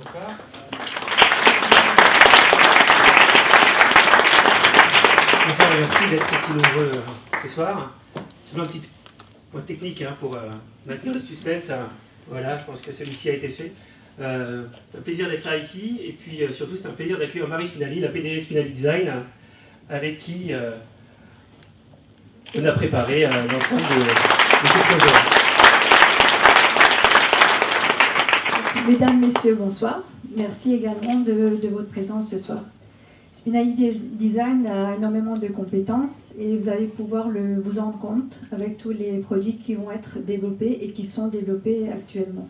Bonsoir. Bonsoir et merci d'être aussi nombreux ce soir. Toujours un petit point technique pour maintenir le suspense. Voilà, je pense que celui-ci a été fait. C'est un plaisir d'être là ici. Et puis surtout, c'est un plaisir d'accueillir Marie Spinali, la PDG de Spinali Design, avec qui on a préparé l'ensemble de ce projet. Mesdames, Messieurs, bonsoir. Merci également de votre présence ce soir. Spinali Design a énormément de compétences et vous allez pouvoir vous en rendre compte avec tous les produits qui vont être développés et qui sont développés actuellement.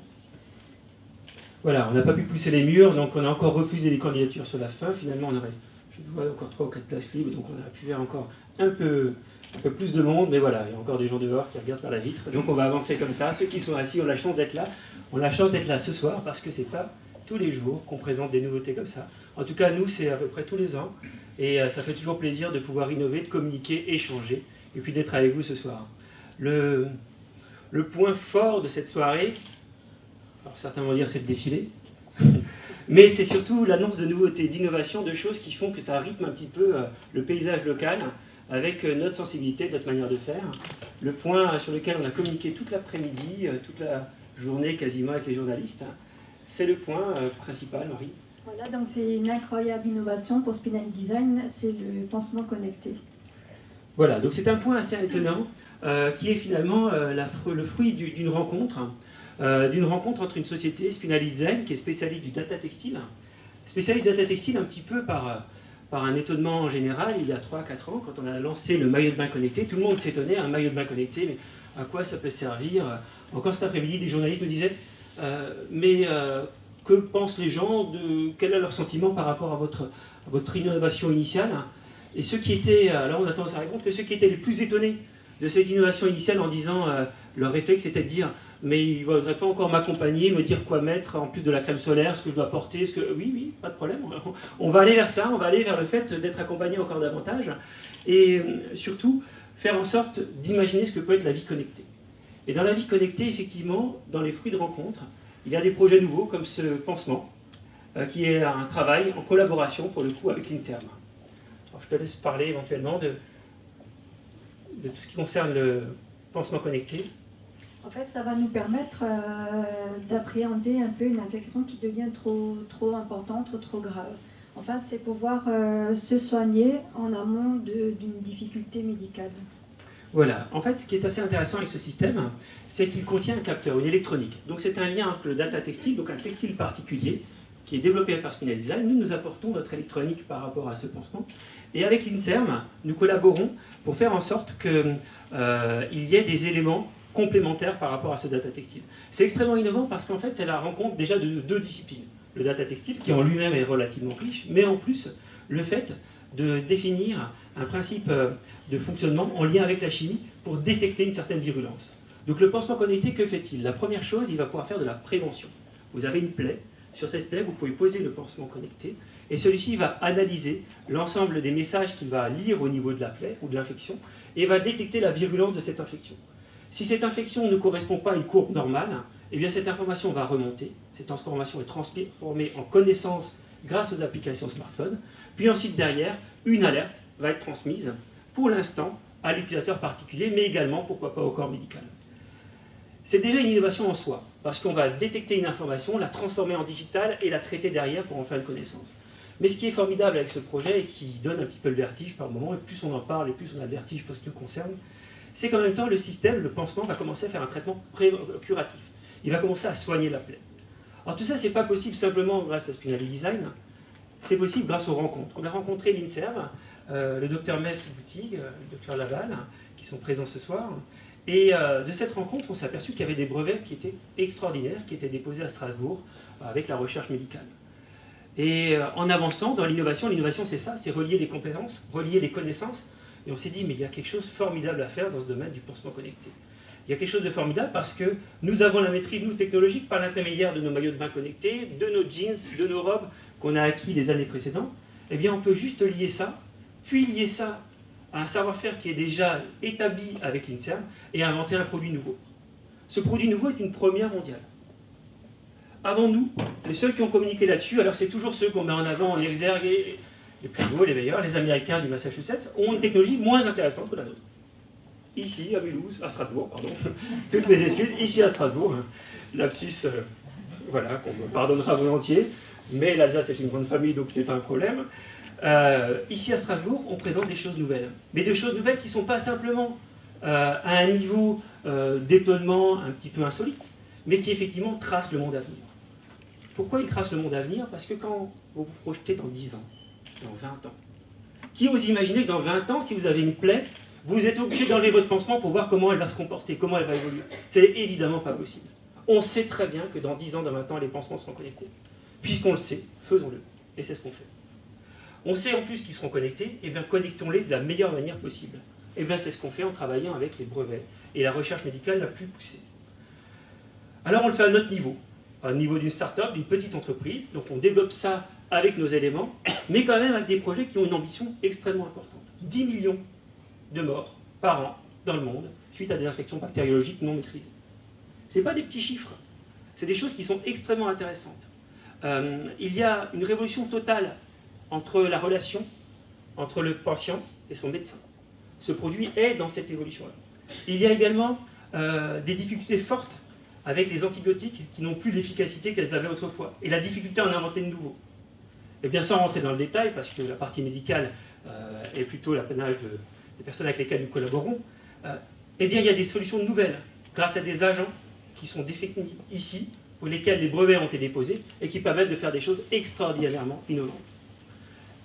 Voilà, on n'a pas pu pousser les murs, donc on a encore refusé les candidatures sur la fin. Finalement, on aurait, je vois, encore 3 ou 4 places libres, donc on a pu faire encore un peu plus de monde, mais voilà, il y a encore des gens dehors qui regardent par la vitre. Donc on va avancer comme ça. Ceux qui sont assis ont la chance d'être là. On a la chance d'être là ce soir parce que c'est pas tous les jours qu'on présente des nouveautés comme ça. En tout cas, nous, c'est à peu près tous les ans. Et ça fait toujours plaisir de pouvoir innover, de communiquer, échanger, et puis d'être avec vous ce soir. Le point fort de cette soirée, alors certains vont dire c'est le défilé, mais c'est surtout l'annonce de nouveautés, d'innovations, de choses qui font que ça rythme un petit peu le paysage local, avec notre sensibilité, notre manière de faire. Le point sur lequel on a communiqué toute l'après-midi, toute la journée quasiment avec les journalistes, c'est le point principal, Marie. Voilà, donc c'est une incroyable innovation pour Spinali Design, c'est le pansement connecté. Voilà, donc c'est un point assez étonnant, qui est finalement le fruit d'une rencontre entre une société, Spinali Design, qui est spécialiste du data textile, spécialiste du data textile un petit peu par un étonnement général, il y a 3-4 ans, quand on a lancé le maillot de bain connecté. Tout le monde s'étonnait, un maillot de bain connecté, mais à quoi ça peut servir? Encore cet après-midi, des journalistes nous disaient que pensent les gens, quel est leur sentiment par rapport à votre innovation initiale? Et ceux qui étaient, là on a tendance à répondre que ceux qui étaient les plus étonnés de cette innovation initiale en disant, leur réflexe c'était de dire, mais il ne voudrait pas encore m'accompagner, me dire quoi mettre en plus de la crème solaire, ce que je dois porter, oui, pas de problème, on va aller vers ça, on va aller vers le fait d'être accompagné encore davantage, et surtout faire en sorte d'imaginer ce que peut être la vie connectée. Et dans la vie connectée, effectivement, dans les fruits de rencontre, il y a des projets nouveaux comme ce pansement, qui est un travail en collaboration pour le coup avec l'INSERM. Alors je te laisse parler éventuellement de tout ce qui concerne le pansement connecté. En fait, ça va nous permettre d'appréhender un peu une infection qui devient trop importante, trop grave. En fait, c'est pouvoir se soigner en amont d'une difficulté médicale. Voilà. En fait, ce qui est assez intéressant avec ce système, c'est qu'il contient un capteur, une électronique. Donc c'est un lien entre le data textile, donc un textile particulier, qui est développé par Spinali Design. Nous apportons notre électronique par rapport à ce pansement. Et avec l'INSERM, nous collaborons pour faire en sorte qu'il y ait des éléments complémentaires par rapport à ce data textile. C'est extrêmement innovant parce qu'en fait, c'est la rencontre déjà de 2 disciplines. Le data textile, qui en lui-même est relativement riche, mais en plus, le fait de définir un principe de fonctionnement en lien avec la chimie pour détecter une certaine virulence. Donc le pansement connecté, que fait-il? La première chose, il va pouvoir faire de la prévention. Vous avez une plaie, sur cette plaie, vous pouvez poser le pansement connecté, et celui-ci va analyser l'ensemble des messages qu'il va lire au niveau de la plaie ou de l'infection, et va détecter la virulence de cette infection. Si cette infection ne correspond pas à une courbe normale, eh bien cette information va remonter, cette information est transformée en connaissance grâce aux applications smartphone, puis ensuite derrière, une alerte va être transmise, pour l'instant, à l'utilisateur particulier, mais également, pourquoi pas, au corps médical. C'est déjà une innovation en soi, parce qu'on va détecter une information, la transformer en digital et la traiter derrière pour en faire une connaissance. Mais ce qui est formidable avec ce projet et qui donne un petit peu le vertige par moment, et plus on en parle et plus on a le vertige pour ce qui nous concerne, c'est qu'en même temps, le système, le pansement, va commencer à faire un traitement curatif. Il va commencer à soigner la plaie. Alors tout ça, ce n'est pas possible simplement grâce à Spinali Design, c'est possible grâce aux rencontres. On a rencontré l'INSERM, le docteur Metz-Boutig, le docteur Laval, qui sont présents ce soir. Et de cette rencontre, on s'est aperçu qu'il y avait des brevets qui étaient extraordinaires, qui étaient déposés à Strasbourg avec la recherche médicale. Et en avançant dans l'innovation c'est ça, c'est relier les compétences, relier les connaissances. Et on s'est dit, mais il y a quelque chose de formidable à faire dans ce domaine du pansement connecté. Il y a quelque chose de formidable parce que nous avons la maîtrise, nous, technologique, par l'intermédiaire de nos maillots de bain connectés, de nos jeans, de nos robes qu'on a acquis les années précédentes. Eh bien, on peut juste lier ça, puis lier ça à un savoir-faire qui est déjà établi avec l'INSERM et inventer un produit nouveau. Ce produit nouveau est une première mondiale. Avant nous, les seuls qui ont communiqué là-dessus, alors c'est toujours ceux qu'on met en avant en exergue, les plus beaux, les meilleurs, les Américains du Massachusetts, ont une technologie moins intéressante que la nôtre. Ici, à Mulhouse, à Strasbourg, pardon, toutes mes excuses, ici à Strasbourg, lapsus, voilà, qu'on me pardonnera volontiers, mais l'Alsace est une grande famille, donc c'est pas un problème. Ici à Strasbourg, on présente des choses nouvelles, mais des choses nouvelles qui ne sont pas simplement à un niveau d'étonnement un petit peu insolite, mais qui effectivement tracent le monde à venir. Pourquoi ils tracent le monde à venir? Parce que quand vous vous projetez dans 10 ans, dans 20 ans, qui ose imaginer que dans 20 ans, si vous avez une plaie, vous êtes obligé d'enlever votre pansement pour voir comment elle va se comporter, comment elle va évoluer? C'est évidemment pas possible. On sait très bien que dans 10 ans, dans 20 ans, les pansements seront connectés. Puisqu'on le sait, faisons-le. Et c'est ce qu'on fait. On sait en plus qu'ils seront connectés, et bien connectons-les de la meilleure manière possible. Et bien c'est ce qu'on fait en travaillant avec les brevets et la recherche médicale la plus poussée. Alors on le fait à notre niveau, au niveau d'une start-up, d'une petite entreprise, donc on développe ça avec nos éléments, mais quand même avec des projets qui ont une ambition extrêmement importante. 10 millions de morts par an dans le monde suite à des infections bactériologiques non maîtrisées. Ce n'est pas des petits chiffres, c'est des choses qui sont extrêmement intéressantes. Il y a une révolution totale entre la relation entre le patient et son médecin. Ce produit est dans cette évolution-là. Il y a également des difficultés fortes avec les antibiotiques qui n'ont plus l'efficacité qu'elles avaient autrefois, et la difficulté à en inventer de nouveaux. Et bien sans rentrer dans le détail, parce que la partie médicale est plutôt l'apanage des personnes avec lesquelles nous collaborons, eh bien il y a des solutions nouvelles, grâce à des agents qui sont définis ici, pour lesquels les brevets ont été déposés, et qui permettent de faire des choses extraordinairement innovantes.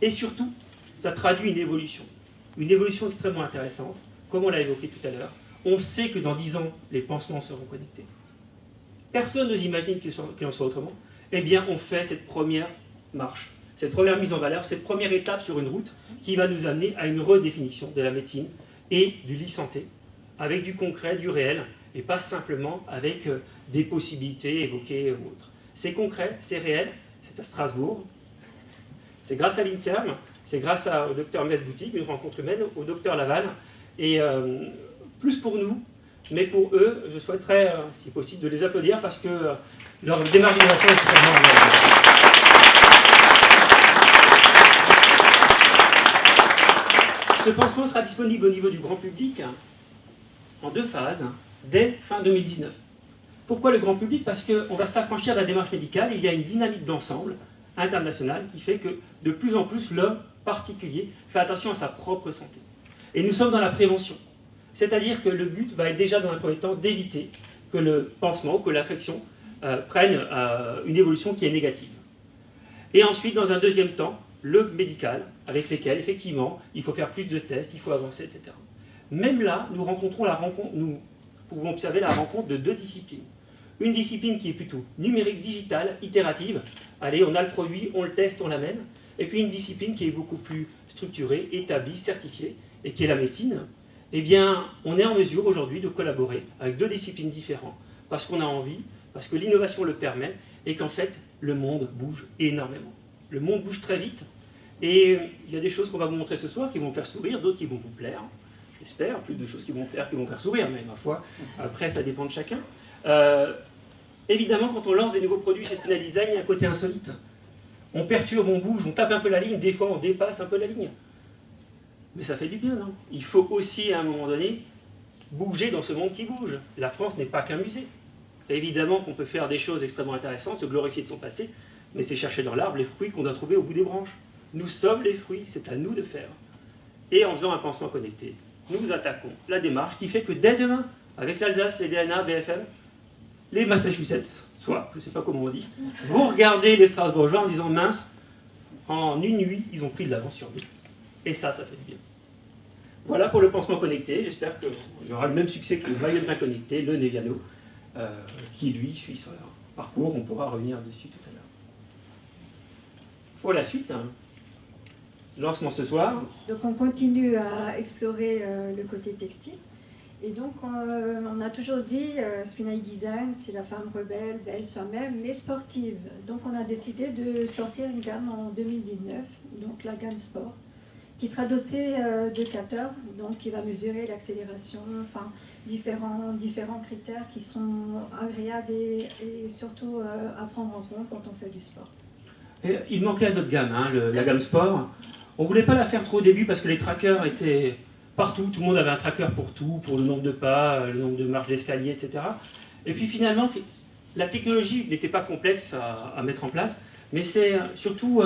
Et surtout, ça traduit une évolution extrêmement intéressante, comme on l'a évoqué tout à l'heure. On sait que dans 10 ans, les pansements seront connectés. Personne n'ose imaginer qu'il en soit autrement. Eh bien, on fait cette première marche, cette première mise en valeur, cette première étape sur une route qui va nous amener à une redéfinition de la médecine et du e-santé, avec du concret, du réel, et pas simplement avec des possibilités évoquées ou autres. C'est concret, c'est réel, c'est à Strasbourg, c'est grâce à l'INSERM, c'est grâce au docteur Metz-Boutique, une rencontre humaine, au docteur Laval, et plus pour nous, mais pour eux, je souhaiterais, si possible, de les applaudir parce que leur démarche d'innovation est extrêmement... Ce pansement sera disponible au niveau du grand public en 2 phases, dès fin 2019. Pourquoi le grand public? Parce qu'on va s'affranchir de la démarche médicale, il y a une dynamique d'ensemble internationale qui fait que de plus en plus l'homme particulier fait attention à sa propre santé. Et nous sommes dans la prévention. C'est-à-dire que le but va être déjà dans un premier temps d'éviter que le pansement ou que l'affection prenne une évolution qui est négative. Et ensuite, dans un deuxième temps, le médical, avec lesquels, effectivement, il faut faire plus de tests, il faut avancer, etc. Même là, nous pouvons observer la rencontre de 2 disciplines. Une discipline qui est plutôt numérique, digitale, itérative. Allez, on a le produit, on le teste, on l'amène. Et puis une discipline qui est beaucoup plus structurée, établie, certifiée, et qui est la médecine. Eh bien, on est en mesure aujourd'hui de collaborer avec 2 disciplines différentes, parce qu'on a envie, parce que l'innovation le permet, et qu'en fait, le monde bouge énormément. Le monde bouge très vite, et il y a des choses qu'on va vous montrer ce soir qui vont vous faire sourire, d'autres qui vont vous plaire, j'espère, plus de choses qui vont plaire, qui vont faire sourire, mais ma foi, après ça dépend de chacun. Évidemment, quand on lance des nouveaux produits chez Spinal Design, il y a un côté insolite. On perturbe, on bouge, on tape un peu la ligne, des fois on dépasse un peu la ligne. Mais ça fait du bien, non? Il faut aussi, à un moment donné, bouger dans ce monde qui bouge. La France n'est pas qu'un musée. Évidemment qu'on peut faire des choses extrêmement intéressantes, se glorifier de son passé, mais c'est chercher dans l'arbre les fruits qu'on a trouvés au bout des branches. Nous sommes les fruits, c'est à nous de faire. Et en faisant un pansement connecté, nous attaquons la démarche qui fait que dès demain, avec l'Alsace, les DNA, BFM, les Massachusetts, soit, je ne sais pas comment on dit, vont regarder les Strasbourgeois en disant mince, en une nuit, ils ont pris de l'avance sur nous. Et ça fait du bien. Voilà pour le pansement connecté. J'espère qu'il y aura le même succès que le maillot de bain connecté, le Neviano, qui lui suit son parcours. On pourra revenir dessus tout à l'heure. Pour la suite, lancement ce soir. Donc on continue à explorer le côté textile. Et donc on a toujours dit Spinal Design, c'est la femme rebelle, belle soi-même, mais sportive. Donc on a décidé de sortir une gamme en 2019, donc la gamme sport, qui sera dotée de capteurs, donc qui va mesurer l'accélération, enfin différents critères qui sont agréables et surtout à prendre en compte quand on fait du sport. Et il manquait à notre gamme, hein, la gamme sport. On ne voulait pas la faire trop au début parce que les trackers étaient partout. Tout le monde avait un tracker pour tout, pour le nombre de pas, le nombre de marches d'escalier, etc. Et puis finalement, la technologie n'était pas complexe à mettre en place, mais c'est surtout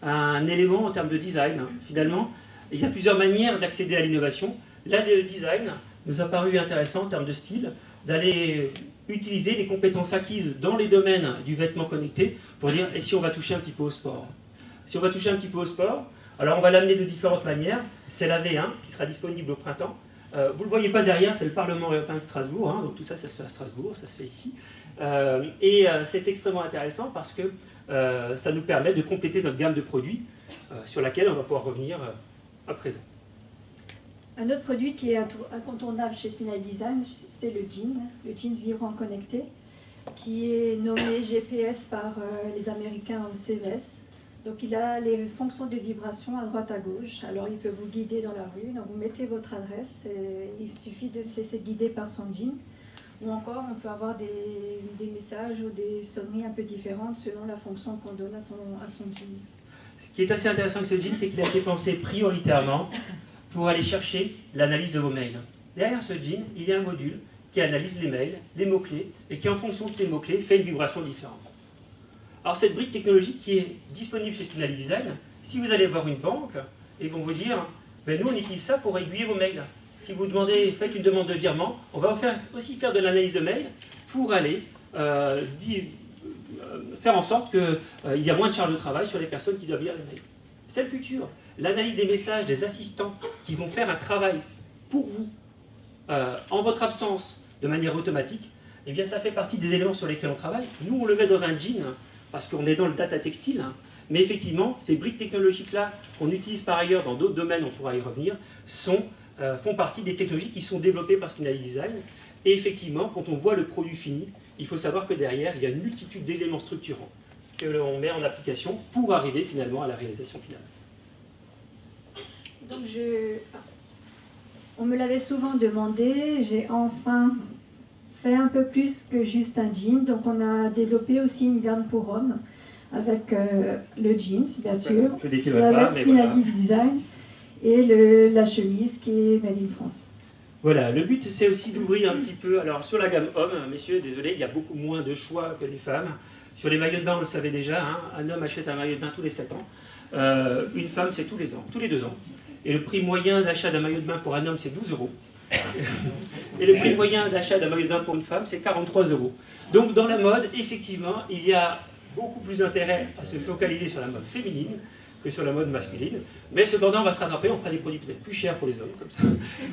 un élément en termes de design. Finalement, il y a plusieurs manières d'accéder à l'innovation. Là, le design nous a paru intéressant en termes de style, d'aller utiliser les compétences acquises dans les domaines du vêtement connecté pour dire, et si on va toucher un petit peu au sport? Si on va toucher un petit peu au sport, alors on va l'amener de différentes manières. C'est la V1 qui sera disponible au printemps. Vous ne le voyez pas derrière, c'est le Parlement européen de Strasbourg, hein, donc tout ça, ça se fait à Strasbourg, ça se fait ici. C'est extrêmement intéressant parce que ça nous permet de compléter notre gamme de produits sur laquelle on va pouvoir revenir à présent. Un autre produit qui est incontournable chez Spinal Design, c'est le jeans vibrant connecté, qui est nommé GPS par les Américains au CES. Donc il a les fonctions de vibration à droite à gauche. Alors il peut vous guider dans la rue. Donc vous mettez votre adresse et il suffit de se laisser guider par son jean. Ou encore on peut avoir des messages ou des sonneries un peu différentes selon la fonction qu'on donne à son jean. Ce qui est assez intéressant avec ce jean, c'est qu'il a été pensé prioritairement pour aller chercher l'analyse de vos mails. Derrière ce jean, il y a un module qui analyse les mails, les mots-clés, et qui en fonction de ces mots-clés fait une vibration différente. Alors cette brique technologique qui est disponible chez Spinal Design, si vous allez voir une banque, ils vont vous dire, ben nous on utilise ça pour aiguiller vos mails. Si vous demandez, faites une demande de virement, on va aussi faire de l'analyse de mails pour aller faire en sorte qu'il y a moins de charge de travail sur les personnes qui doivent lire les mails. C'est le futur. L'analyse des messages, des assistants qui vont faire un travail pour vous, en votre absence, de manière automatique, eh bien ça fait partie des éléments sur lesquels on travaille. Nous, on le met dans un jean, parce qu'on est dans le data textile, mais effectivement, ces briques technologiques-là, qu'on utilise par ailleurs dans d'autres domaines, on pourra y revenir, font partie des technologies qui sont développées par Spinal Design. Et effectivement, quand on voit le produit fini, il faut savoir que derrière, il y a une multitude d'éléments structurants que l'on met en application pour arriver finalement à la réalisation finale. Donc on me l'avait souvent demandé, j'ai enfin fait un peu plus que juste un jean. Donc on a développé aussi une gamme pour hommes avec le jeans, bien sûr, la Spinal Design et la chemise qui est Made in France. Voilà, le but c'est aussi d'ouvrir un petit peu, alors sur la gamme homme, messieurs, désolé, il y a beaucoup moins de choix que les femmes. Sur les maillots de bain, on le savait déjà, hein, un homme achète un maillot de bain tous les 7 ans, une femme c'est tous les 2 ans. Et le prix moyen d'achat d'un maillot de bain pour un homme c'est 12 €. Et le prix moyen d'achat d'un maillot de bain pour une femme c'est 43 €. Donc dans la mode, effectivement, il y a beaucoup plus d'intérêt à se focaliser sur la mode féminine que sur la mode masculine. Mais cependant, on va se rattraper, on fera des produits peut-être plus chers pour les hommes, comme ça,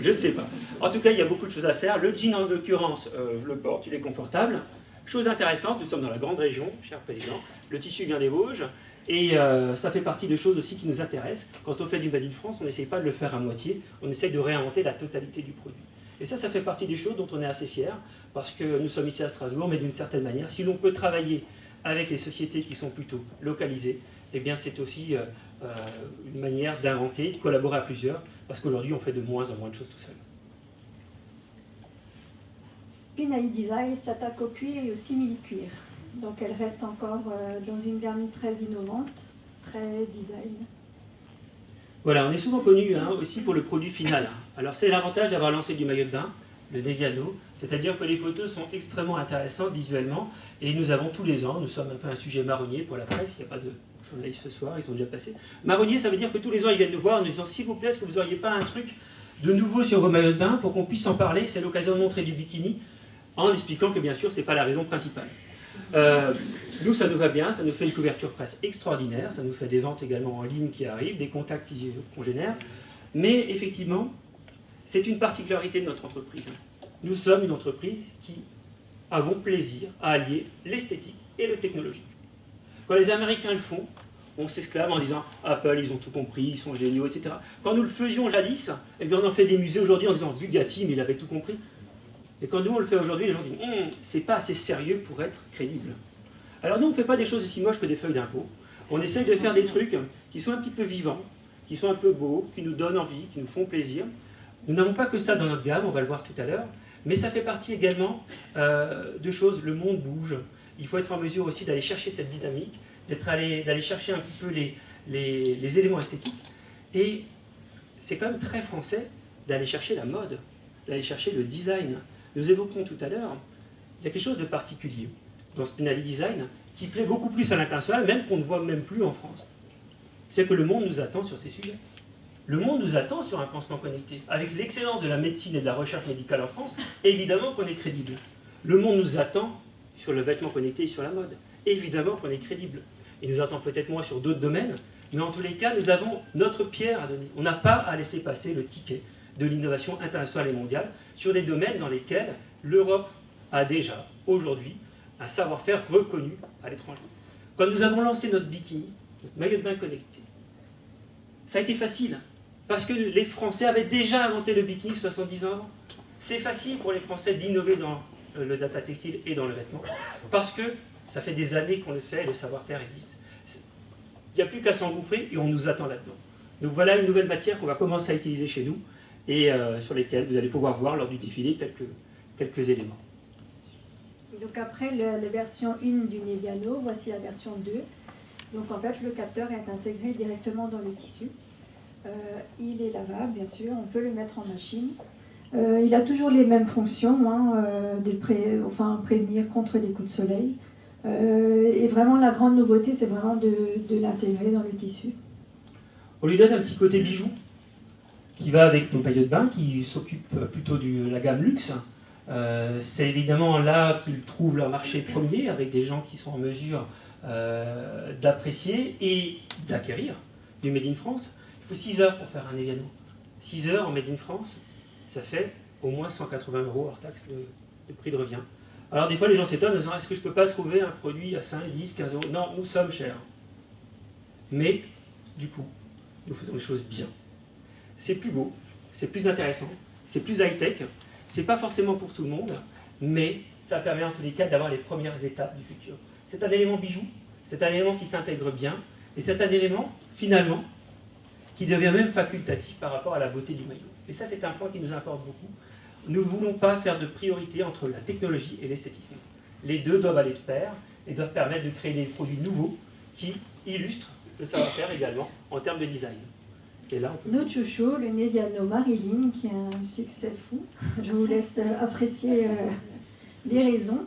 je ne sais pas. En tout cas, il y a beaucoup de choses à faire. Le jean, en l'occurrence, je le porte, il est confortable. Chose intéressante, nous sommes dans la grande région, cher président, le tissu vient des Vosges, et ça fait partie de choses aussi qui nous intéressent. Quand on fait du Made in France, on n'essaye pas de le faire à moitié, on essaye de réinventer la totalité du produit. Et ça fait partie des choses dont on est assez fiers, parce que nous sommes ici à Strasbourg, mais d'une certaine manière, si l'on peut travailler avec les sociétés qui sont plutôt localisées, eh bien c'est aussi une manière d'inventer, de collaborer à plusieurs, parce qu'aujourd'hui on fait de moins en moins de choses tout seul. Spinal Design s'attaque au cuir et au simili-cuir. Donc elle reste encore dans une gamme très innovante, très design. Voilà, on est souvent connu aussi pour le produit final. Alors c'est l'avantage d'avoir lancé du maillot de bain, le Deviano, c'est-à-dire que les photos sont extrêmement intéressantes visuellement, et nous avons tous les ans, nous sommes un peu un sujet marronnier pour la presse, il n'y a pas de journalistes ce soir, ils sont déjà passés. Marronnier, ça veut dire que tous les ans ils viennent nous voir en nous disant s'il vous plaît, est-ce que vous n'auriez pas un truc de nouveau sur vos maillots de bain pour qu'on puisse en parler, c'est l'occasion de montrer du bikini, en expliquant que bien sûr ce n'est pas la raison principale. Nous ça nous va bien, ça nous fait une couverture presse extraordinaire, ça nous fait des ventes également en ligne qui arrivent, des contacts qu'on génère, mais effectivement c'est une particularité de notre entreprise. Nous sommes une entreprise qui avons plaisir à allier l'esthétique et le technologique. Quand les Américains le font, on s'esclave en disant Apple, ils ont tout compris, ils sont géniaux, etc. Quand nous le faisions jadis, eh bien on en fait des musées aujourd'hui en disant Bugatti, mais il avait tout compris. Et quand nous on le fait aujourd'hui, les gens disent c'est pas assez sérieux pour être crédible. Alors nous on ne fait pas des choses aussi moches que des feuilles d'impôt. On essaye de faire des trucs qui sont un petit peu vivants, qui sont un peu beaux, qui nous donnent envie, qui nous font plaisir. Nous n'avons pas que ça dans notre gamme, on va le voir tout à l'heure, Mais ça fait partie également de choses, le monde bouge. Il faut être en mesure aussi d'aller chercher cette dynamique, d'aller chercher un petit peu les éléments esthétiques. Et c'est quand même très français d'aller chercher la mode, d'aller chercher le design. Nous évoquons tout à l'heure, il y a quelque chose de particulier dans Spinelli Design qui plaît beaucoup plus à l'international, même qu'on ne voit même plus en France. C'est que le monde nous attend sur ces sujets. Le monde nous attend sur un pansement connecté. Avec l'excellence de la médecine et de la recherche médicale en France, évidemment qu'on est crédible. Le monde nous attend sur le vêtement connecté et sur la mode. Évidemment qu'on est crédible. Il nous attend peut-être moins sur d'autres domaines, mais en tous les cas, nous avons notre pierre à donner. On n'a pas à laisser passer le ticket de l'innovation internationale et mondiale sur des domaines dans lesquels l'Europe a déjà, aujourd'hui, un savoir-faire reconnu à l'étranger. Quand nous avons lancé notre bikini, notre maillot de bain connecté, ça a été facile, parce que les Français avaient déjà inventé le bikini 70 ans avant. C'est facile pour les Français d'innover dans le data textile et dans le vêtement, parce que ça fait des années qu'on le fait et le savoir-faire existe. Il n'y a plus qu'à s'engouffrer et on nous attend là-dedans. Donc voilà une nouvelle matière qu'on va commencer à utiliser chez nous et sur lesquelles vous allez pouvoir voir lors du défilé quelques éléments. Donc après la version 1 du Neviano, voici la version 2. Donc en fait, le capteur est intégré directement dans le tissu. Il est lavable, bien sûr, on peut le mettre en machine. Il a toujours les mêmes fonctions, prévenir contre les coups de soleil. Et vraiment, la grande nouveauté, c'est vraiment de l'intégrer dans le tissu. On lui donne un petit côté bijou qui va avec nos maillots de bain, qui s'occupe plutôt de la gamme luxe. C'est évidemment là qu'ils trouvent leur marché premier, avec des gens qui sont en mesure d'apprécier et d'acquérir du Made in France. Il faut 6 heures pour faire un Neviano. 6 heures en Made in France, ça fait au moins 180 € hors taxe de prix de revient. Alors des fois les gens s'étonnent en disant est-ce que je ne peux pas trouver un produit à 5, 10, 15 €? Non, nous sommes chers. Mais du coup, nous faisons les choses bien. C'est plus beau, c'est plus intéressant, c'est plus high-tech. C'est pas forcément pour tout le monde, mais ça permet en tous les cas d'avoir les premières étapes du futur. C'est un élément bijou, c'est un élément qui s'intègre bien, et c'est un élément, finalement, qui devient même facultatif par rapport à la beauté du maillot. Et ça, c'est un point qui nous importe beaucoup. Nous ne voulons pas faire de priorité entre la technologie et l'esthétisme. Les deux doivent aller de pair et doivent permettre de créer des produits nouveaux qui illustrent le savoir-faire également en termes de design. Et là, notre chouchou, le Neviano Marilyn, qui a un succès fou. Je vous laisse apprécier les raisons.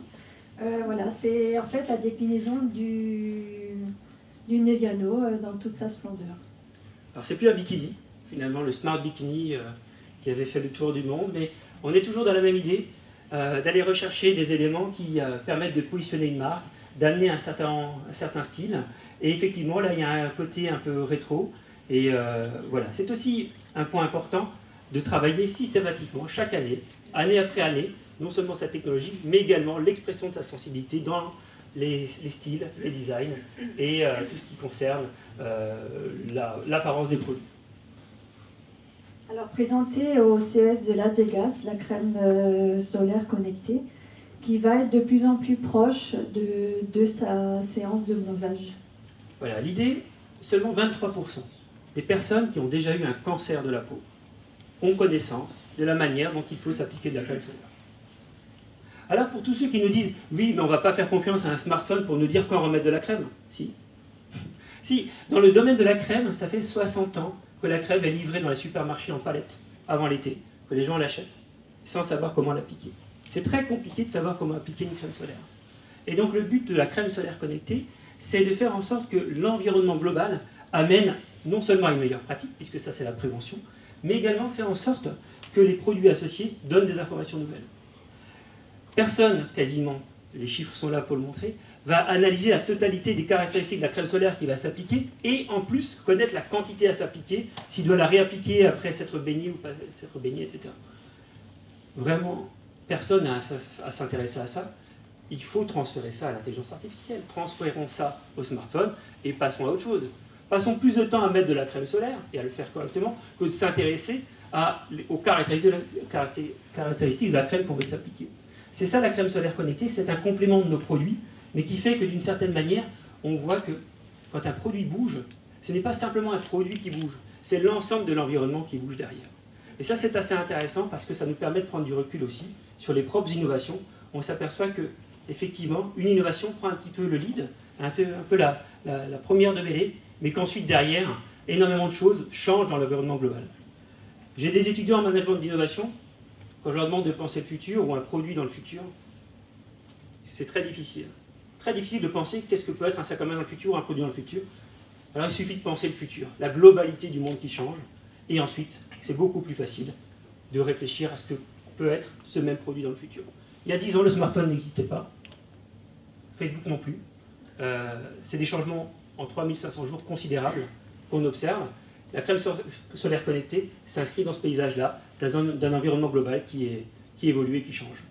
Voilà, c'est en fait la déclinaison du Neviano dans toute sa splendeur. Alors c'est plus un bikini, finalement, le Smart Bikini qui avait fait le tour du monde, mais on est toujours dans la même idée, d'aller rechercher des éléments qui permettent de positionner une marque, d'amener un certain style. Et effectivement, là, il y a un côté un peu rétro. Et voilà, c'est aussi un point important de travailler systématiquement, chaque année, année après année, non seulement sa technologie, mais également l'expression de sa sensibilité dans les styles, les designs et tout ce qui concerne l'apparence des produits. Alors, présenté au CES de Las Vegas, la crème solaire connectée, qui va être de plus en plus proche de sa séance de bronzage. Voilà, l'idée, seulement 23% des personnes qui ont déjà eu un cancer de la peau ont connaissance de la manière dont il faut s'appliquer de la crème solaire. Alors pour tous ceux qui nous disent « oui, mais on ne va pas faire confiance à un smartphone pour nous dire quand remettre de la crème », si. Si, dans le domaine de la crème, ça fait 60 ans que la crème est livrée dans les supermarchés en palette, avant l'été, que les gens l'achètent, sans savoir comment l'appliquer. C'est très compliqué de savoir comment appliquer une crème solaire. Et donc le but de la crème solaire connectée, c'est de faire en sorte que l'environnement global amène non seulement à une meilleure pratique, puisque ça c'est la prévention, mais également faire en sorte que les produits associés donnent des informations nouvelles. Personne, quasiment, les chiffres sont là pour le montrer, va analyser la totalité des caractéristiques de la crème solaire qui va s'appliquer et en plus connaître la quantité à s'appliquer, s'il doit la réappliquer après s'être baigné ou pas s'être baigné, etc. Vraiment, personne n'a à s'intéresser à ça. Il faut transférer ça à l'intelligence artificielle. Transférons ça au smartphone et passons à autre chose. Passons plus de temps à mettre de la crème solaire et à le faire correctement que de s'intéresser aux caractéristiques de la crème qu'on veut s'appliquer. C'est ça la crème solaire connectée, c'est un complément de nos produits, mais qui fait que d'une certaine manière, on voit que quand un produit bouge, ce n'est pas simplement un produit qui bouge, c'est l'ensemble de l'environnement qui bouge derrière. Et ça c'est assez intéressant parce que ça nous permet de prendre du recul aussi sur les propres innovations, on s'aperçoit que effectivement, une innovation prend un petit peu le lead, un peu la première de mêlée, mais qu'ensuite, derrière, énormément de choses changent dans l'environnement global. J'ai des étudiants en management d'innovation, quand je leur demande de penser le futur ou un produit dans le futur, c'est très difficile. Très difficile de penser qu'est-ce que peut être un sac à main dans le futur ou un produit dans le futur. Alors il suffit de penser le futur, la globalité du monde qui change, et ensuite, c'est beaucoup plus facile de réfléchir à ce que peut être ce même produit dans le futur. Il y a 10 ans, le smartphone n'existait pas, Facebook non plus. C'est des changements en 3500 jours considérables qu'on observe. La crème solaire connectée s'inscrit dans ce paysage-là, d'un environnement global qui évolue et qui change.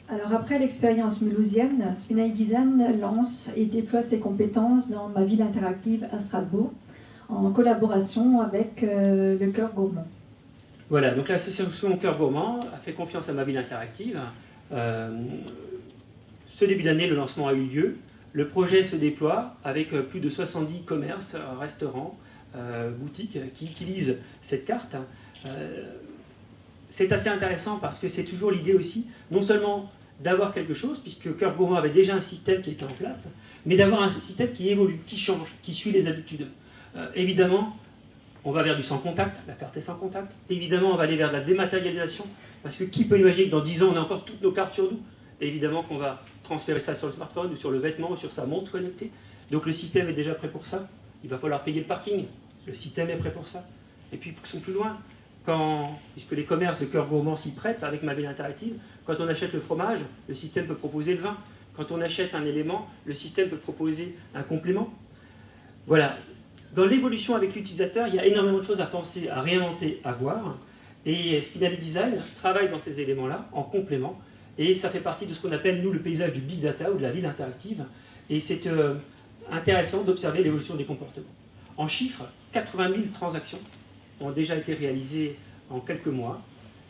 Alors après l'expérience mulhousienne, Spinelli Design lance et déploie ses compétences dans Ma Ville Interactive à Strasbourg, en collaboration avec le Cœur Gourmand. Voilà, donc l'association Cœur Gourmand a fait confiance à Ma Ville Interactive. Ce début d'année, le lancement a eu lieu. Le projet se déploie avec plus de 70 commerces, restaurants, boutiques qui utilisent cette carte. C'est assez intéressant parce que c'est toujours l'idée aussi, non seulement d'avoir quelque chose, puisque Cœur Gourmand avait déjà un système qui était en place, mais d'avoir un système qui évolue, qui change, qui suit les habitudes. Évidemment, on va vers du sans contact, la carte est sans contact. Évidemment, on va aller vers de la dématérialisation, parce que qui peut imaginer que dans 10 ans, on a encore toutes nos cartes sur nous? Et évidemment qu'on va transférer ça sur le smartphone, ou sur le vêtement, ou sur sa montre connectée. Donc le système est déjà prêt pour ça. Il va falloir payer le parking. Le système est prêt pour ça. Et puis, poussons plus loin. Puisque les commerces de Cœur Gourmand s'y prêtent avec Ma Ville Interactive, quand on achète le fromage, le système peut proposer le vin. Quand on achète un élément, le système peut proposer un complément. Voilà. Dans l'évolution avec l'utilisateur, il y a énormément de choses à penser, à réinventer, à voir. Et Spinelli Design travaille dans ces éléments-là, en complément. Et ça fait partie de ce qu'on appelle, nous, le paysage du big data ou de la ville interactive. Et c'est intéressant d'observer l'évolution des comportements. En chiffres, 80 000 transactions ont déjà été réalisées en quelques mois.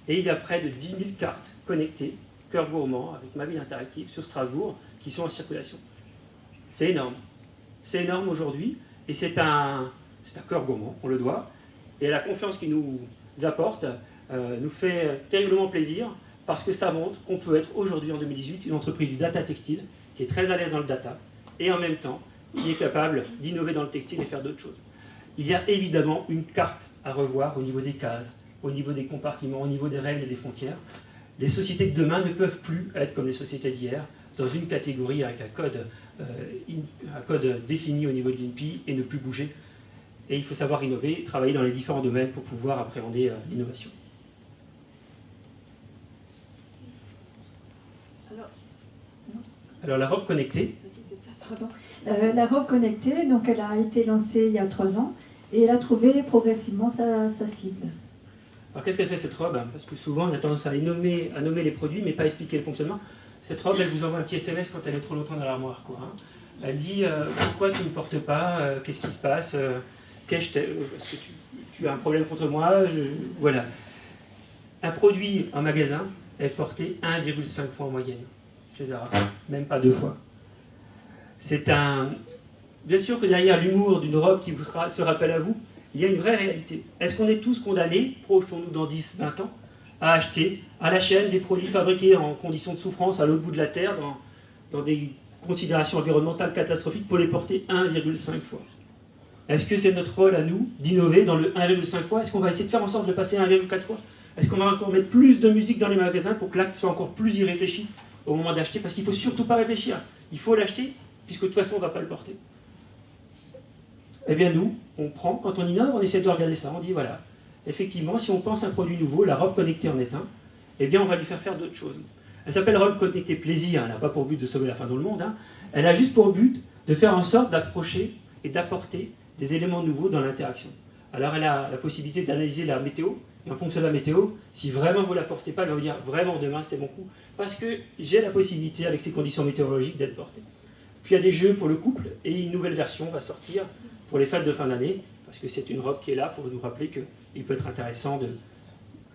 Et il y a près de 10 000 cartes connectées, Cœur Gourmand, avec Ma Ville Interactive, sur Strasbourg, qui sont en circulation. C'est énorme. C'est énorme aujourd'hui. Et c'est un Cœur Gourmand, on le doit. Et la confiance qu'il nous apporte nous fait terriblement plaisir, parce que ça montre qu'on peut être aujourd'hui, en 2018, une entreprise du data textile, qui est très à l'aise dans le data, et en même temps, qui est capable d'innover dans le textile et faire d'autres choses. Il y a évidemment une carte à revoir au niveau des cases, au niveau des compartiments, au niveau des règles et des frontières. Les sociétés de demain ne peuvent plus être comme les sociétés d'hier, dans une catégorie avec un code défini au niveau de l'INPI et ne plus bouger. Et il faut savoir innover, travailler dans les différents domaines pour pouvoir appréhender l'innovation. Alors la robe connectée. La robe connectée, donc elle a été lancée il y a 3 ans et elle a trouvé progressivement sa cible. Alors qu'est-ce qu'elle fait cette robe? Parce que souvent on a tendance à nommer les produits mais pas expliquer le fonctionnement. Cette robe, elle vous envoie un petit SMS quand elle est trop longtemps dans l'armoire. Elle dit pourquoi tu ne portes pas, qu'est-ce qui se passe, est-ce que tu as un problème contre moi, voilà. Un produit en magasin est porté 1,5 fois en moyenne chez Zara, même pas 2 fois. Bien sûr que derrière l'humour d'une robe qui se rappelle à vous, il y a une vraie réalité. Est-ce qu'on est tous condamnés, projetons-nous dans 10, 20 ans, à acheter à la chaîne des produits fabriqués en conditions de souffrance à l'autre bout de la Terre, dans des considérations environnementales catastrophiques, pour les porter 1,5 fois? Est-ce que c'est notre rôle à nous d'innover dans le 1,5 fois? Est-ce qu'on va essayer de faire en sorte de le passer à 1,4 fois? Est-ce qu'on va encore mettre plus de musique dans les magasins pour que l'acte soit encore plus irréfléchi au moment d'acheter? Parce qu'il ne faut surtout pas réfléchir. Il faut l'acheter, puisque de toute façon, on ne va pas le porter. Eh bien nous, on prend, quand on innove, on essaie de regarder ça. On dit, voilà, effectivement, si on pense à un produit nouveau, la robe connectée en est un, eh bien on va lui faire d'autres choses. Elle s'appelle robe connectée plaisir, elle n'a pas pour but de sauver la faim dans le monde, Elle a juste pour but de faire en sorte d'approcher et d'apporter des éléments nouveaux dans l'interaction. Alors elle a la possibilité d'analyser la météo, et en fonction de la météo, si vraiment vous ne la portez pas, elle va vous dire, vraiment demain c'est mon coup, parce que j'ai la possibilité, avec ces conditions météorologiques, d'être porté. Puis il y a des jeux pour le couple, et une nouvelle version va sortir pour les fêtes de fin d'année, parce que c'est une robe qui est là pour nous rappeler qu'il peut être intéressant de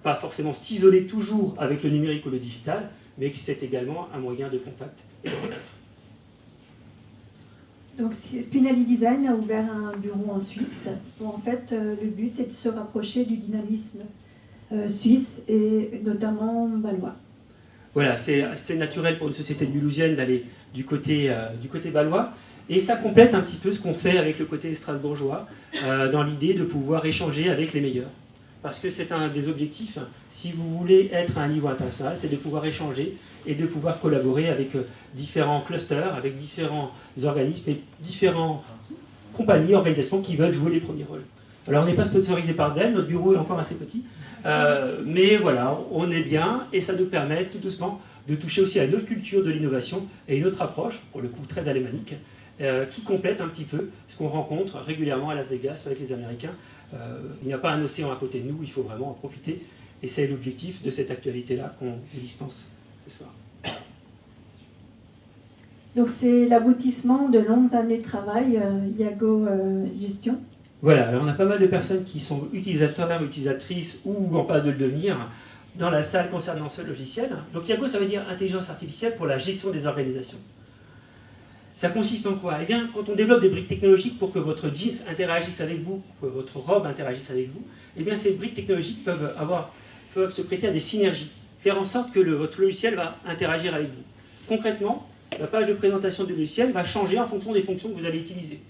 pas forcément s'isoler toujours avec le numérique ou le digital, mais que c'est également un moyen de contact et de rencontre. Donc Spinelli Design a ouvert un bureau en Suisse, où en fait le but c'est de se rapprocher du dynamisme suisses et notamment bâlois. Voilà, c'est naturel pour une société mulhousienne d'aller du côté bâlois. Et ça complète un petit peu ce qu'on fait avec le côté strasbourgeois, dans l'idée de pouvoir échanger avec les meilleurs. Parce que c'est un des objectifs, si vous voulez être à un niveau international, c'est de pouvoir échanger et de pouvoir collaborer avec différents clusters, avec différents organismes et différentes compagnies, organisations qui veulent jouer les premiers rôles. Alors on n'est pas sponsorisé par Dell, notre bureau est encore assez petit, mais voilà, on est bien et ça nous permet tout doucement de toucher aussi à une autre culture de l'innovation et une autre approche, pour le coup très alémanique, qui complète un petit peu ce qu'on rencontre régulièrement à Las Vegas avec les Américains. Il n'y a pas un océan à côté de nous, il faut vraiment en profiter. Et c'est l'objectif de cette actualité-là qu'on vous dispense ce soir. Donc c'est l'aboutissement de longues années de travail, Iago Gestion. Voilà, alors on a pas mal de personnes qui sont utilisateurs, utilisatrices ou en passe de le devenir dans la salle concernant ce logiciel. Donc Iago, ça veut dire intelligence artificielle pour la gestion des organisations. Ça consiste en quoi? Eh bien, quand on développe des briques technologiques pour que votre jeans interagisse avec vous, que votre robe interagisse avec vous, eh bien, ces briques technologiques peuvent se prêter à des synergies, faire en sorte que votre logiciel va interagir avec vous. Concrètement, la page de présentation du logiciel va changer en fonction des fonctions que vous allez utiliser.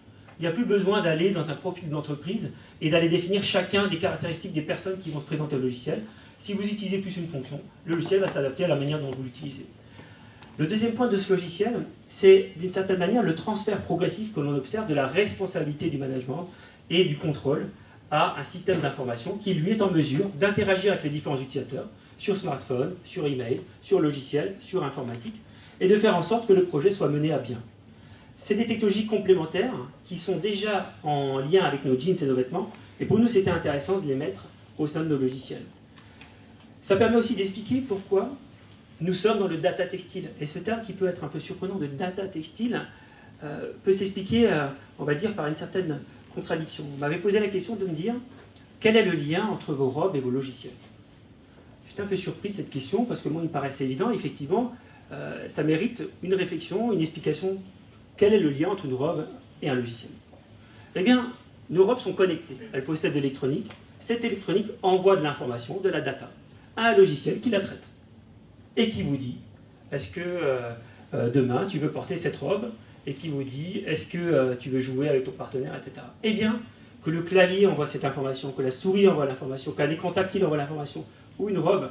Il n'y a plus besoin d'aller dans un profil d'entreprise et d'aller définir chacun des caractéristiques des personnes qui vont se présenter au logiciel. Si vous utilisez plus une fonction, le logiciel va s'adapter à la manière dont vous l'utilisez. Le deuxième point de ce logiciel, c'est d'une certaine manière le transfert progressif que l'on observe de la responsabilité du management et du contrôle à un système d'information qui lui est en mesure d'interagir avec les différents utilisateurs sur smartphone, sur email, sur logiciel, sur informatique et de faire en sorte que le projet soit mené à bien. C'est des technologies complémentaires qui sont déjà en lien avec nos jeans et nos vêtements et pour nous c'était intéressant de les mettre au sein de nos logiciels. Ça permet aussi d'expliquer pourquoi nous sommes dans le data textile. Et ce terme qui peut être un peu surprenant de data textile peut s'expliquer, on va dire, par une certaine contradiction. On m'avait posé la question de me dire quel est le lien entre vos robes et vos logiciels. J'étais un peu surpris de cette question parce que moi il me paraissait évident, effectivement, ça mérite une réflexion, une explication. Quel est le lien entre une robe et un logiciel? Eh bien, nos robes sont connectées, elles possèdent de l'électronique. Cette électronique envoie de l'information, de la data, à un logiciel qui la traite. Et qui vous dit, est-ce que demain tu veux porter cette robe? Et qui vous dit, est-ce que tu veux jouer avec ton partenaire, etc. Eh bien, que le clavier envoie cette information, que la souris envoie l'information, qu'un écran tactile envoie l'information, ou une robe,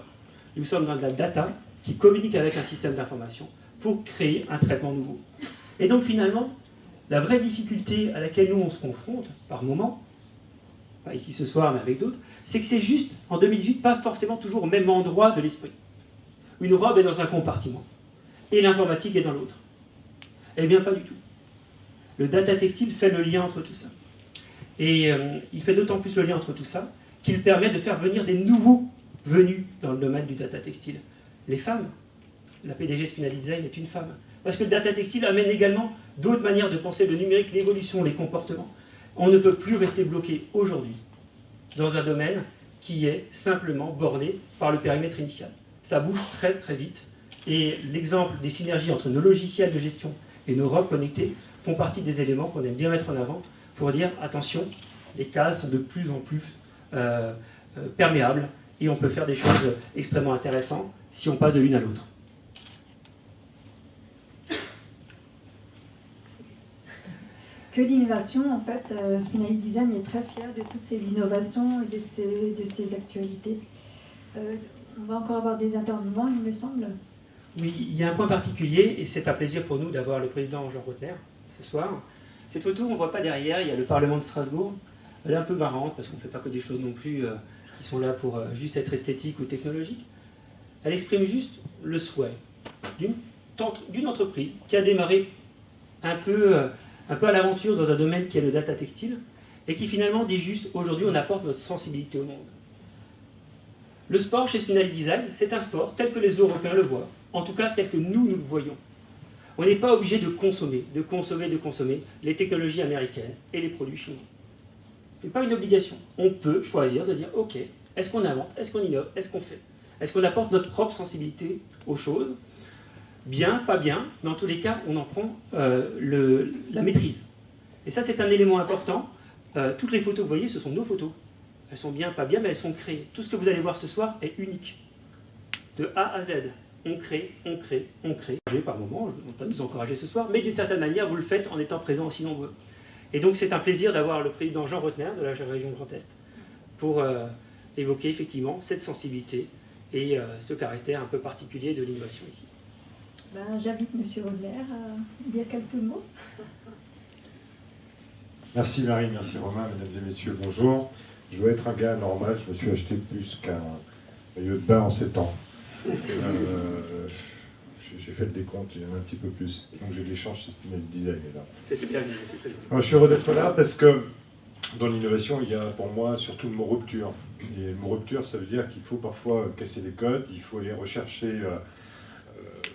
nous sommes dans de la data qui communique avec un système d'information pour créer un traitement nouveau. Et donc finalement, la vraie difficulté à laquelle nous on se confronte par moment, pas ici ce soir mais avec d'autres, c'est que c'est juste, en 2018, pas forcément toujours au même endroit de l'esprit. Une robe est dans un compartiment, et l'informatique est dans l'autre. Eh bien, pas du tout. Le data textile fait le lien entre tout ça. Et il fait d'autant plus le lien entre tout ça qu'il permet de faire venir des nouveaux venus dans le domaine du data textile. Les femmes. La PDG Spinelli Design est une femme. Parce que le data textile amène également d'autres manières de penser le numérique, l'évolution, les comportements. On ne peut plus rester bloqué aujourd'hui dans un domaine qui est simplement borné par le périmètre initial. Ça bouge très très vite. Et l'exemple des synergies entre nos logiciels de gestion et nos robes connectées font partie des éléments qu'on aime bien mettre en avant pour dire attention, les cases sont de plus en plus perméables et on peut faire des choses extrêmement intéressantes si on passe de l'une à l'autre. Que d'innovation, en fait, Spinelli Design est très fier de toutes ces innovations et de ces actualités. On va encore avoir des intervenants, il me semble. Oui, il y a un point particulier, et c'est un plaisir pour nous d'avoir le président Jean Rotner ce soir. Cette photo, on ne voit pas derrière, il y a le Parlement de Strasbourg. Elle est un peu marrante, parce qu'on ne fait pas que des choses non plus qui sont là pour juste être esthétiques ou technologiques. Elle exprime juste le souhait d'une entreprise qui a démarré un peu à l'aventure dans un domaine qui est le data textile, et qui finalement dit juste, aujourd'hui, on apporte notre sensibilité au monde. Le sport chez Spinelli Design, c'est un sport tel que les Européens le voient, en tout cas tel que nous le voyons. On n'est pas obligé de consommer les technologies américaines et les produits chinois. Ce n'est pas une obligation. On peut choisir de dire, ok, est-ce qu'on invente, est-ce qu'on innove, est-ce qu'on fait? Est-ce qu'on apporte notre propre sensibilité aux choses? Bien, pas bien, mais en tous les cas, on en prend la maîtrise. Et ça, c'est un élément important. Toutes les photos que vous voyez, ce sont nos photos. Elles sont bien, pas bien, mais elles sont créées. Tout ce que vous allez voir ce soir est unique. De A à Z. On crée, on crée, on crée. Par moment, je ne veux pas nous encourager ce soir, mais d'une certaine manière, vous le faites en étant présent aussi nombreux. Et donc, c'est un plaisir d'avoir le président Jean Rotner de la région Grand Est pour évoquer effectivement cette sensibilité et ce caractère un peu particulier de l'innovation ici. J'invite M. Rotner à dire quelques mots. Merci Marie, merci Romain, mesdames et messieurs, bonjour. Je dois être un gars normal, je me suis acheté plus qu'un maillot de bain en 7 ans. J'ai fait le décompte, il y en a un petit peu plus. Donc j'ai l'échange sur Spinelli Design. C'était bien, monsieur le président. Je suis heureux d'être là parce que dans l'innovation, il y a pour moi surtout le mot rupture. Et le mot rupture, ça veut dire qu'il faut parfois casser des codes, il faut aller rechercher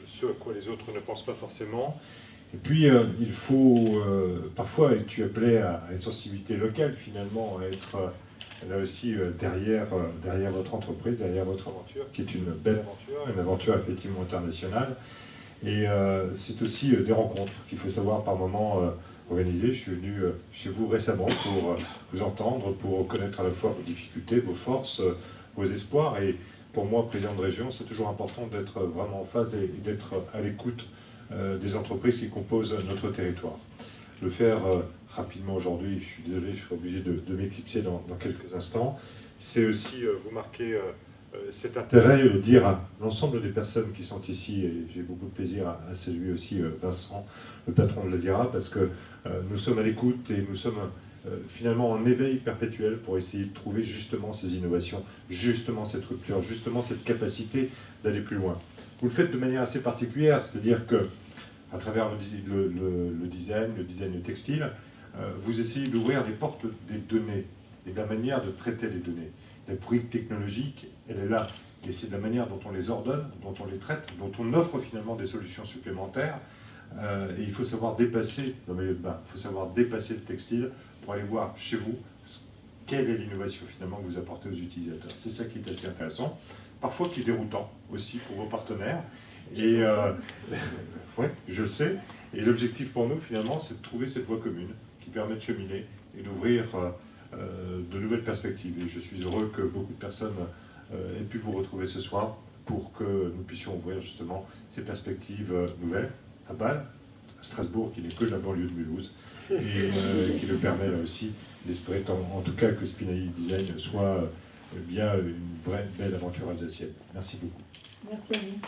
ce à quoi les autres ne pensent pas forcément. Et puis, il faut parfois, et tu appelais à une sensibilité locale finalement, à être là aussi derrière votre entreprise, derrière votre aventure, qui est une belle aventure, une aventure effectivement internationale. Et c'est aussi des rencontres qu'il faut savoir par moment organiser. Je suis venu chez vous récemment pour vous entendre, pour connaître à la fois vos difficultés, vos forces, vos espoirs. Et pour moi, président de région, c'est toujours important d'être vraiment en phase et d'être à l'écoute des entreprises qui composent notre territoire. Le faire rapidement aujourd'hui, je suis désolé, je serai obligé de m'éclipser dans quelques instants, c'est aussi vous marquer cet intérêt et le dire à l'ensemble des personnes qui sont ici, et j'ai beaucoup de plaisir à saluer aussi Vincent, le patron de la DIRA, parce que nous sommes à l'écoute et nous sommes finalement en éveil perpétuel pour essayer de trouver justement ces innovations, justement cette rupture, justement cette capacité d'aller plus loin. Vous le faites de manière assez particulière, c'est-à-dire que à travers le design textile, vous essayez d'ouvrir des portes des données et de la manière de traiter les données. La brique technologique, elle est là, et c'est de la manière dont on les ordonne, dont on les traite, dont on offre finalement des solutions supplémentaires. Et il faut savoir dépasser le maillot de bain, il faut savoir dépasser le textile pour aller voir chez vous quelle est l'innovation finalement que vous apportez aux utilisateurs. C'est ça qui est assez intéressant, parfois qui est déroutant aussi pour vos partenaires. Et oui, je le sais. Et l'objectif pour nous finalement, c'est de trouver cette voie commune qui permet de cheminer et d'ouvrir de nouvelles perspectives. Et je suis heureux que beaucoup de personnes aient pu vous retrouver ce soir pour que nous puissions ouvrir justement ces perspectives nouvelles à Bâle, à Strasbourg, qui n'est que de la banlieue de Mulhouse, et qui nous permet là aussi d'espérer en tout cas que Spinelli Design soit bien une vraie belle aventure alsacienne. Merci beaucoup. Merci à vous.